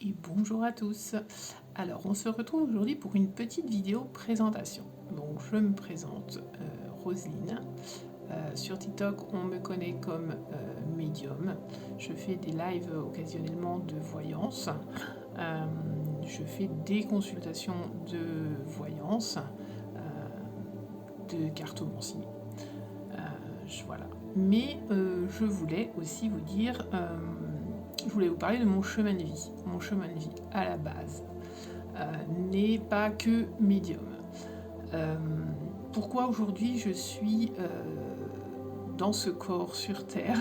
Et bonjour à tous. Alors on se retrouve aujourd'hui pour une petite vidéo présentation. Donc je me présente, Roselyne. Sur TikTok on me connaît comme médium. Je fais des lives occasionnellement de voyance. Je fais des consultations de voyance, de cartomancie. Voilà. Mais je voulais aussi vous dire, je voulais vous parler de mon chemin de vie. Mon chemin de vie, à la base, n'est pas que médium. Pourquoi aujourd'hui je suis dans ce corps sur Terre,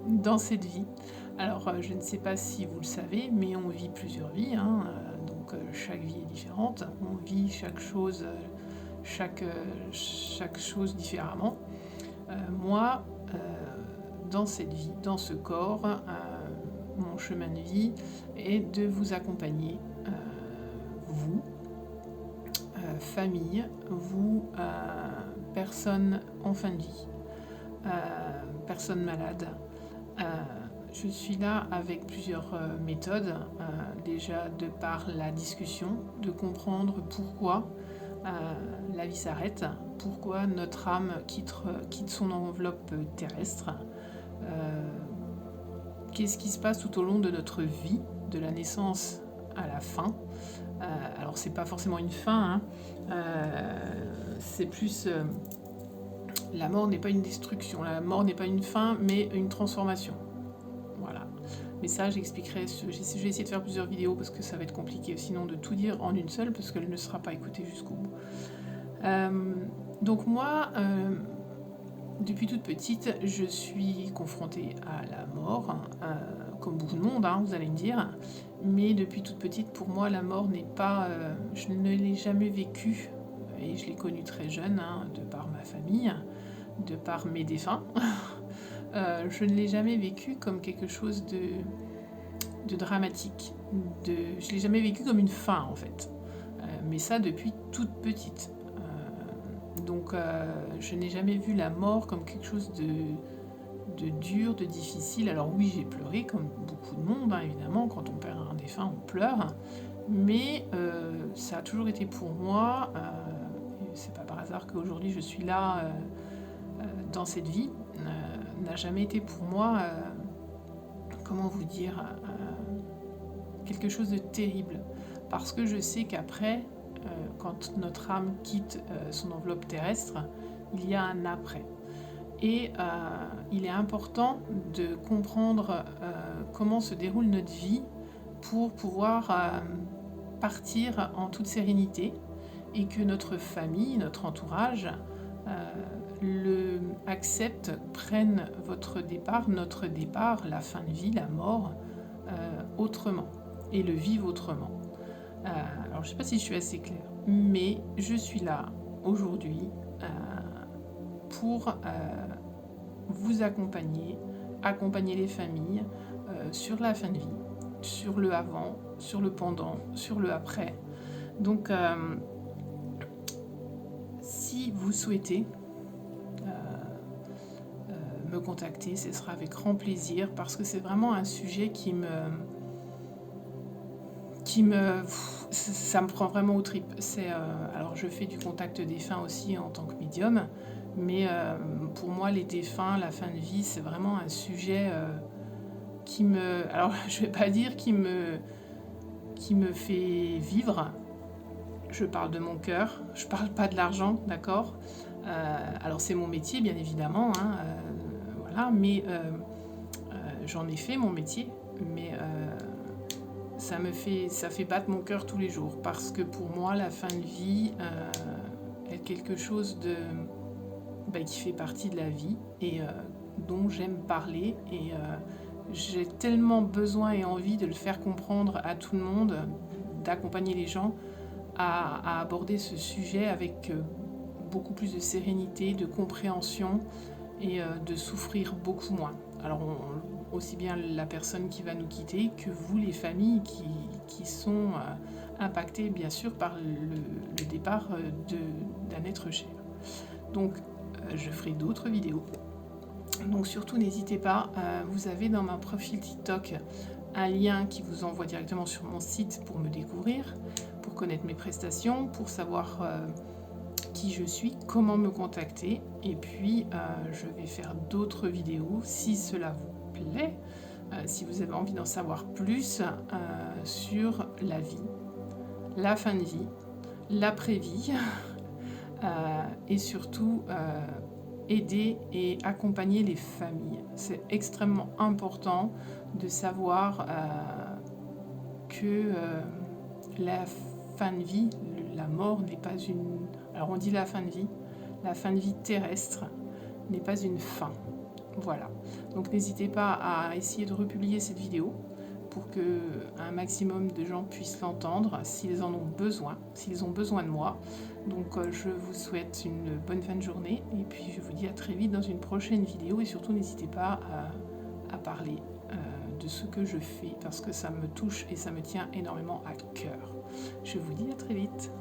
dans cette vie? Alors, je ne sais pas si vous le savez, mais on vit plusieurs vies, hein, donc chaque vie est différente. On vit chaque chose différemment. Moi, dans cette vie, dans ce corps, mon chemin de vie est de vous accompagner, vous, famille, vous, personnes en fin de vie, personnes malades. Je suis là avec plusieurs méthodes, déjà de par la discussion, de comprendre pourquoi la vie s'arrête, pourquoi notre âme quitte son enveloppe terrestre, qu'est-ce qui se passe tout au long de notre vie, de la naissance à la fin. Alors c'est pas forcément une fin, hein. C'est plus la mort n'est pas une destruction, la mort n'est pas une fin, mais une transformation. Voilà. Mais ça, j'expliquerai. Je vais essayer de faire plusieurs vidéos parce que ça va être compliqué sinon de tout dire en une seule parce qu'elle ne sera pas écoutée jusqu'au bout. Donc moi, depuis toute petite, je suis confrontée à la mort, comme beaucoup de monde, hein, vous allez me dire. Mais depuis toute petite, pour moi, la mort n'est pas... je ne l'ai jamais vécue, et je l'ai connue très jeune, hein, de par ma famille, de par mes défunts. Je ne l'ai jamais vécue comme quelque chose de dramatique. Je ne l'ai jamais vécue comme une fin, en fait. Mais ça, depuis toute petite. Donc je n'ai jamais vu la mort comme quelque chose de dur, de difficile. Alors oui, j'ai pleuré comme beaucoup de monde, hein, évidemment, quand on perd un défunt, on pleure. Mais ça a toujours été pour moi, c'est pas par hasard qu'aujourd'hui je suis là dans cette vie, n'a jamais été pour moi, comment vous dire, quelque chose de terrible. Parce que je sais qu'après, quand notre âme quitte son enveloppe terrestre, il y a un après. Et il est important de comprendre comment se déroule notre vie pour pouvoir partir en toute sérénité et que notre famille, notre entourage le accepte, prenne votre départ, notre départ, la fin de vie, la mort, autrement et le vivre autrement. Alors je ne sais pas si je suis assez claire, mais je suis là aujourd'hui pour vous accompagner les familles sur la fin de vie, sur le avant, sur le pendant, sur le après. Donc si vous souhaitez me contacter, ce sera avec grand plaisir parce que c'est vraiment un sujet ça me prend vraiment aux tripes. Alors je fais du contact défunt aussi en tant que médium, mais pour moi les défunts, la fin de vie, c'est vraiment un sujet alors je vais pas dire qui me fait vivre. Je parle de mon cœur, je parle pas de l'argent, d'accord. Alors c'est mon métier bien évidemment, hein, voilà, mais j'en ai fait mon métier, mais ça fait battre mon cœur tous les jours parce que pour moi la fin de vie est quelque chose qui fait partie de la vie et dont j'aime parler et j'ai tellement besoin et envie de le faire comprendre à tout le monde, d'accompagner les gens à aborder ce sujet avec beaucoup plus de sérénité, de compréhension et de souffrir beaucoup moins. Alors aussi bien la personne qui va nous quitter que vous, les familles qui sont impactées bien sûr par le départ d'un être cher. Donc je ferai d'autres vidéos. Donc surtout n'hésitez pas, vous avez dans mon profil TikTok un lien qui vous envoie directement sur mon site pour me découvrir, pour connaître mes prestations, pour savoir qui je suis, comment me contacter. Et puis, je vais faire d'autres vidéos si cela vous plaît, si vous avez envie d'en savoir plus sur la vie, la fin de vie, l'après-vie, et surtout aider et accompagner les familles. C'est extrêmement important de savoir que la fin de vie, la mort n'est pas une... Alors on dit la fin de vie terrestre n'est pas une fin. Voilà. Donc n'hésitez pas à essayer de republier cette vidéo pour que un maximum de gens puissent l'entendre s'ils en ont besoin, s'ils ont besoin de moi. Donc je vous souhaite une bonne fin de journée et puis je vous dis à très vite dans une prochaine vidéo et surtout n'hésitez pas à parler de ce que je fais parce que ça me touche et ça me tient énormément à cœur. Je vous dis à très vite.